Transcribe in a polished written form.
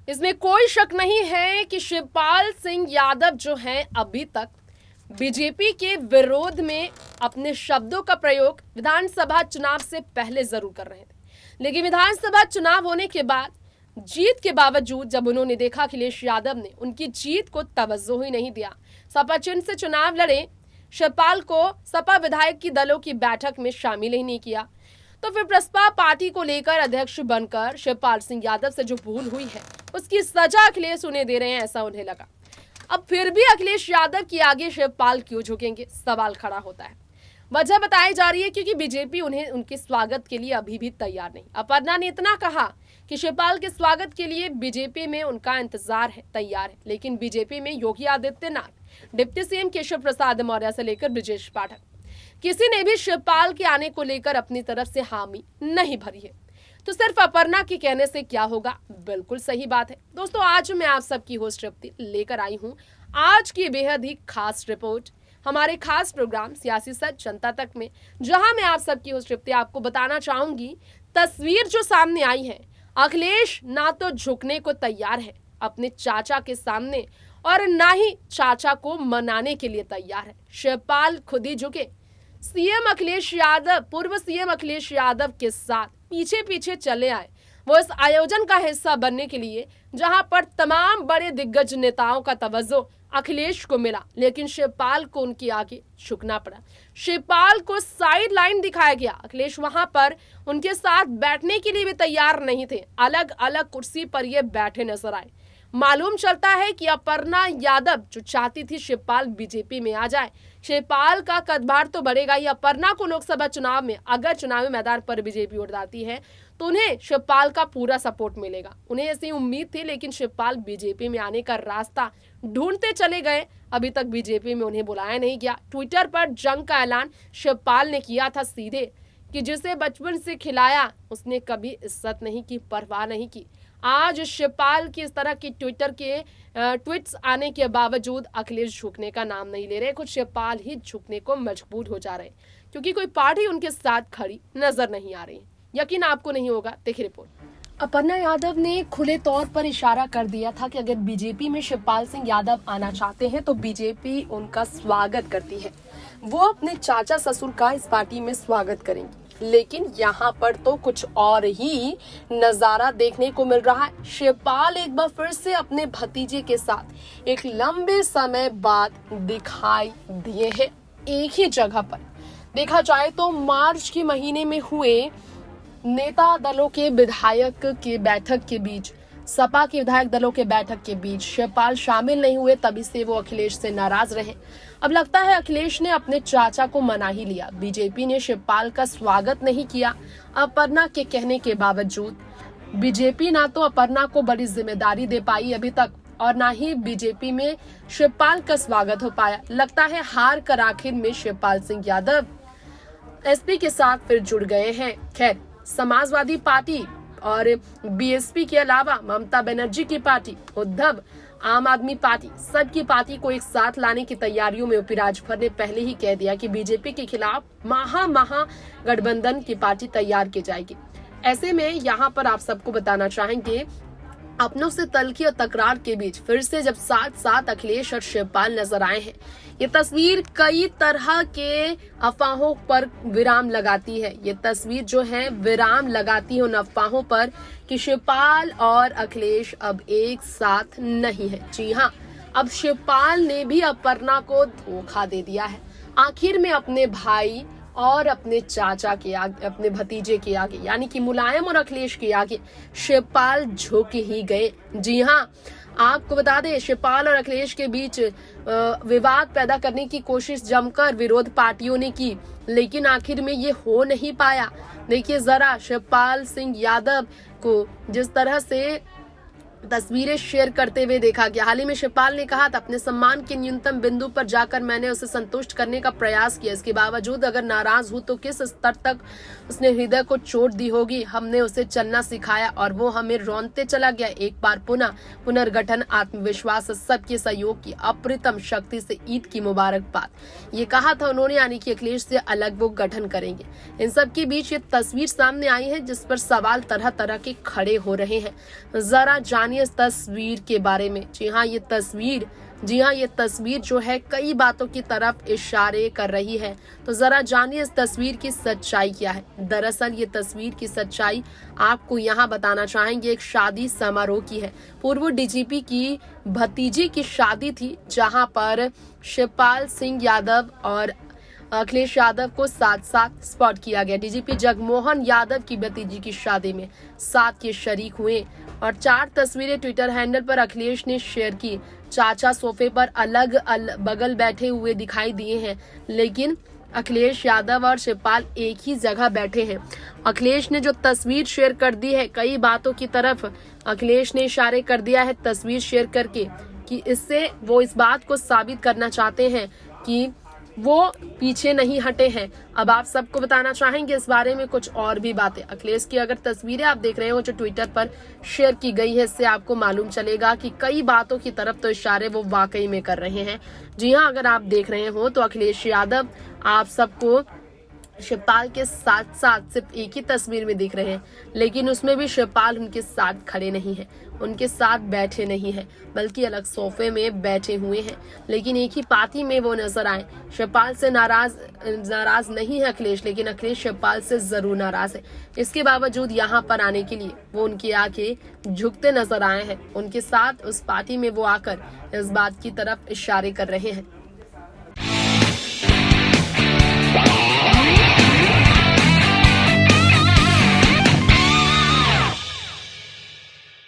इसमें कोई शक नहीं है कि शिवपाल सिंह यादव जो हैं अभी तक बीजेपी के विरोध में अपने शब्दों का प्रयोग विधानसभा चुनाव से पहले जरूर कर रहे थे, लेकिन विधानसभा चुनाव होने के बाद जीत के बावजूद जब उन्होंने देखा अखिलेश यादव ने उनकी जीत को तवज्जो ही नहीं दिया, सपा चिन्ह से चुनाव लड़े शिवपाल को सपा विधायक की दलों की बैठक में शामिल ही नहीं किया, तो फिर प्रसपा पार्टी को लेकर अध्यक्ष बनकर शिवपाल सिंह यादव से जो भूल हुई है उसकी सजा अखिलेश उन्हें दे रहे हैं, ऐसा उन्हें लगा। अब फिर भी अखिलेश यादव के आगे शिवपाल क्यों झुकेंगे, सवाल खड़ा होता है। वजह बताई जा रही है क्योंकि बीजेपी उन्हें उनके स्वागत के लिए अभी भी तैयार नहीं। अपर्णा ने इतना कहा कि शिवपाल के स्वागत के लिए बीजेपी में उनका इंतजार है, तैयार है, लेकिन बीजेपी में योगी आदित्यनाथ, डिप्टी सीएम केशव प्रसाद मौर्य से लेकर ब्रजेश पाठक, किसी ने भी शिवपाल के आने को लेकर अपनी तरफ से हामी नहीं भरी है। तो सिर्फ अपर्णा के कहने से क्या होगा, बिल्कुल सही बात है। दोस्तों, आज मैं आप सबकी होस्ट तृप्ति लेकर आई हूं आज की बेहद ही खास रिपोर्ट हमारे खास प्रोग्राम सियासी सच जनता तक में, जहां मैं आप सबकी होस्ट तृप्ति आपको बताना चाहूंगी तस्वीर जो सामने आई है। अखिलेश ना तो झुकने को तैयार है अपने चाचा के सामने और ना ही चाचा को मनाने के लिए तैयार है। शिवपाल खुद ही झुके, सीएम अखिलेश यादव, पूर्व सीएम अखिलेश यादव के साथ पीछे पीछे चले आए वो इस आयोजन का हिस्सा बनने के लिए, जहां पर तमाम बड़े दिग्गज नेताओं का तवज्जो अखिलेश को मिला, लेकिन शिवपाल को उनके आगे झुकना पड़ा। शिवपाल को साइड लाइन दिखाया गया। अखिलेश वहां पर उनके साथ बैठने के लिए भी तैयार नहीं थे, अलग अलग कुर्सी पर ये बैठे नजर आए। मालूम चलता है कि अपर्णा यादव जो चाहती थी शिवपाल बीजेपी में आ जाए, शिवपाल का कदभार तो बढ़ेगा ही। अपर्णा को लोकसभा चुनाव में अगर चुनावी मैदान पर बीजेपी उतारती है तो उन्हें शिवपाल का पूरा सपोर्ट मिलेगा, उन्हें ऐसी उम्मीद थी। लेकिन शिवपाल बीजेपी में आने का रास्ता ढूंढते चले गए, अभी तक बीजेपी में उन्हें बुलाया नहीं गया। ट्विटर पर जंग का ऐलान शिवपाल ने किया था सीधे कि जिसे बचपन से खिलाया उसने कभी इज्जत नहीं की, परवाह नहीं की। आज शिवपाल की इस तरह की ट्विटर के ट्वीट्स आने के बावजूद अखिलेश झुकने का नाम नहीं ले रहे। खुद शिवपाल ही झुकने को मजबूर हो जा रहे हैं क्योंकि कोई पार्टी उनके साथ खड़ी नजर नहीं आ रही। यकीन आपको नहीं होगा, देखिए रिपोर्ट। अपर्णा यादव ने खुले तौर पर इशारा कर दिया था कि अगर बीजेपी में शिवपाल सिंह यादव आना चाहते हैं तो बीजेपी उनका स्वागत करती है, वो अपने चाचा ससुर का इस पार्टी में स्वागत करेंगी। लेकिन यहाँ पर तो कुछ और ही नजारा देखने को मिल रहा है। शिवपाल एक बार फिर से अपने भतीजे के साथ एक लंबे समय बाद दिखाई दिए हैं एक ही जगह पर। देखा जाए तो मार्च के महीने में हुए नेता दलों के विधायक की बैठक के बीच, सपा के विधायक दलों के बैठक के बीच शिवपाल शामिल नहीं हुए, तभी से वो अखिलेश से नाराज रहे। अब लगता है अखिलेश ने अपने चाचा को मना ही लिया। बीजेपी ने शिवपाल का स्वागत नहीं किया अपर्णा के कहने के बावजूद। बीजेपी ना तो अपर्णा को बड़ी जिम्मेदारी दे पाई अभी तक और ना ही बीजेपी में शिवपाल का स्वागत हो पाया। लगता है हार कर आखिर में शिवपाल सिंह यादव एसपी के साथ फिर जुड़ गए हैं। खैर, समाजवादी पार्टी और बीएसपी के अलावा ममता बनर्जी की पार्टी, उद्धव, आम आदमी पार्टी, सबकी पार्टी को एक साथ लाने की तैयारियों में यूपी राजभर ने पहले ही कह दिया कि बीजेपी के खिलाफ महा गठबंधन की पार्टी तैयार की जाएगी। ऐसे में यहाँ पर आप सबको बताना चाहेंगे, अपनों से तल्खी और तकरार के बीच फिर से जब साथ साथ अखिलेश और शिवपाल नजर आए हैं, ये तस्वीर कई तरह के अफवाहों पर विराम लगाती है। ये तस्वीर जो है विराम लगाती है उन अफवाहों पर कि शिवपाल और अखिलेश अब एक साथ नहीं है। जी हाँ, अब शिवपाल ने भी अपर्णा को धोखा दे दिया है। आखिर में अपने भाई और अपने चाचा के आगे, अपने भतीजे के आगे, यानी कि मुलायम और अखिलेश के आगे शिवपाल झुक ही गए। जी हाँ, आपको बता दें, शिवपाल और अखिलेश के बीच विवाद पैदा करने की कोशिश जमकर विरोध पार्टियों ने की, लेकिन आखिर में ये हो नहीं पाया। देखिए जरा, शिवपाल सिंह यादव को जिस तरह से तस्वीरें शेयर करते हुए देखा गया। हाल ही में शिवपाल ने कहा था, अपने सम्मान के न्यूनतम बिंदु पर जाकर मैंने उसे संतुष्ट करने का प्रयास किया, इसके बावजूद अगर नाराज हूं तो किस स्तर तक उसने हृदय को चोट दी होगी। हमने उसे चलना सिखाया और वो हमें रौंदते चला गया। एक बार पुनः पुनर्गठन, आत्मविश्वास, सबके सहयोग की अप्रतिम शक्ति से ईद की मुबारकबाद, ये कहा था उन्होंने, यानी कि अखिलेश से अलग वो गठन करेंगे। इन सब के बीच ये तस्वीर सामने आई है जिस पर सवाल तरह तरह के खड़े हो रहे हैं। जरा जान जानिए इस तस्वीर के बारे में। जी हाँ, ये तस्वीर जो है कई बातों की तरफ इशारे कर रही है। तो जरा जानिए इस तस्वीर की सच्चाई क्या है। दरअसल ये तस्वीर की सच्चाई आपको यहाँ बताना चाहेंगे, एक शादी समारोह की है। पूर्व डीजीपी की भतीजी की शादी थी, जहां पर शिवपाल सिंह यादव और अखिलेश यादव को साथ साथ स्पॉट किया गया। डीजीपी जगमोहन यादव की भतीजी की शादी में साथ ये शरीक हुए और 4 तस्वीरें ट्विटर हैंडल पर अखिलेश ने शेयर की। चाचा सोफे पर अलग बगल बैठे हुए दिखाई दिए हैं, लेकिन अखिलेश यादव और शिवपाल एक ही जगह बैठे हैं। अखिलेश ने जो तस्वीर शेयर कर दी है, कई बातों की तरफ अखिलेश ने इशारे कर दिया है तस्वीर शेयर करके, कि इससे वो इस बात को साबित करना चाहते हैं कि वो पीछे नहीं हटे हैं। अब आप सबको बताना चाहेंगे इस बारे में कुछ और भी बातें। अखिलेश की अगर तस्वीरें आप देख रहे हो जो ट्विटर पर शेयर की गई है, इससे आपको मालूम चलेगा कि कई बातों की तरफ तो इशारे वो वाकई में कर रहे हैं। जी हाँ, अगर आप देख रहे हो तो अखिलेश यादव आप सबको शिवपाल के साथ साथ सिर्फ एक ही तस्वीर में दिख रहे हैं, लेकिन उसमें भी शिवपाल उनके साथ खड़े नहीं हैं, उनके साथ बैठे नहीं हैं, बल्कि अलग सोफे में बैठे हुए हैं। लेकिन एक ही पार्टी में वो नजर आए। शिवपाल से नाराज नहीं है अखिलेश, लेकिन अखिलेश शिवपाल से जरूर नाराज है। इसके बावजूद यहाँ पर आने के लिए वो उनकी आंखें झुकते नजर आए हैं। उनके साथ उस पार्टी में वो आकर इस बात की तरफ इशारे कर रहे हैं।